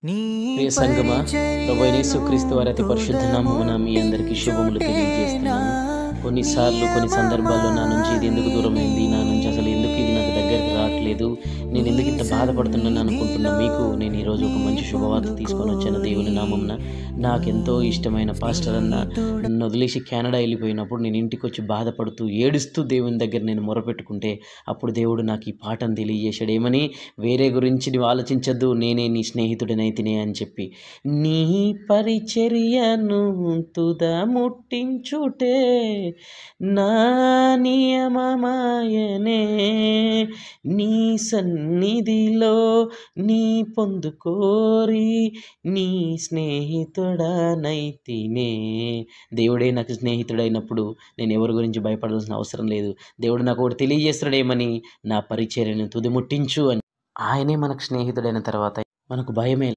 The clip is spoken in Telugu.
ప్రియ సంగమా, ప్రభువైన యేసుక్రీస్తు వారి అతి పరిశుద్ధ నామమున మీ అందరికీ శుభములు తెలియజేస్తున్నాను. కొన్నిసార్లు కొన్ని సందర్భాల్లో నా నుంచి ఇది ఎందుకు దూరమైంది, నా నుంచి అసలు ఎందుకు ఇది నాకు దగ్గరికి రావట్లేదు, నేను ఎందుకు ఇంత బాధపడుతున్నాను అనుకుంటున్న మీకు నేను ఈరోజు ఒక మంచి శుభవార్త తీసుకొని వచ్చాను. దేవుని నామమున నాకెంతో ఇష్టమైన పాస్టర్ అన్న నన్ను వదిలేసి కెనడా వెళ్ళిపోయినప్పుడు నేను ఇంటికి వచ్చి బాధపడుతూ ఏడుస్తూ దేవుని దగ్గర నేను మొరపెట్టుకుంటే అప్పుడు దేవుడు నాకు ఈ పాఠం తెలియజేశాడు. ఏమని? వేరే గురించి నువ్వు ఆలోచించద్దు, నేనే నీ స్నేహితుడినైతినే అని చెప్పి. నీ పరిచర్యను తుదముట్టించుటే నా నియమమాయనే, నీ సన్నిధిలో నీ పొందుకోరి నీ స్నేహితుడనైతినే. దేవుడే నాకు స్నేహితుడైనప్పుడు నేను ఎవరి గురించి భయపడాల్సిన అవసరం లేదు. దేవుడు నాకు ఒకటి తెలియజేస్తాడేమని, నా పరిచర్యను తుదిముట్టించు అని. ఆయనే మనకు స్నేహితుడైన తర్వాత మనకు భయమే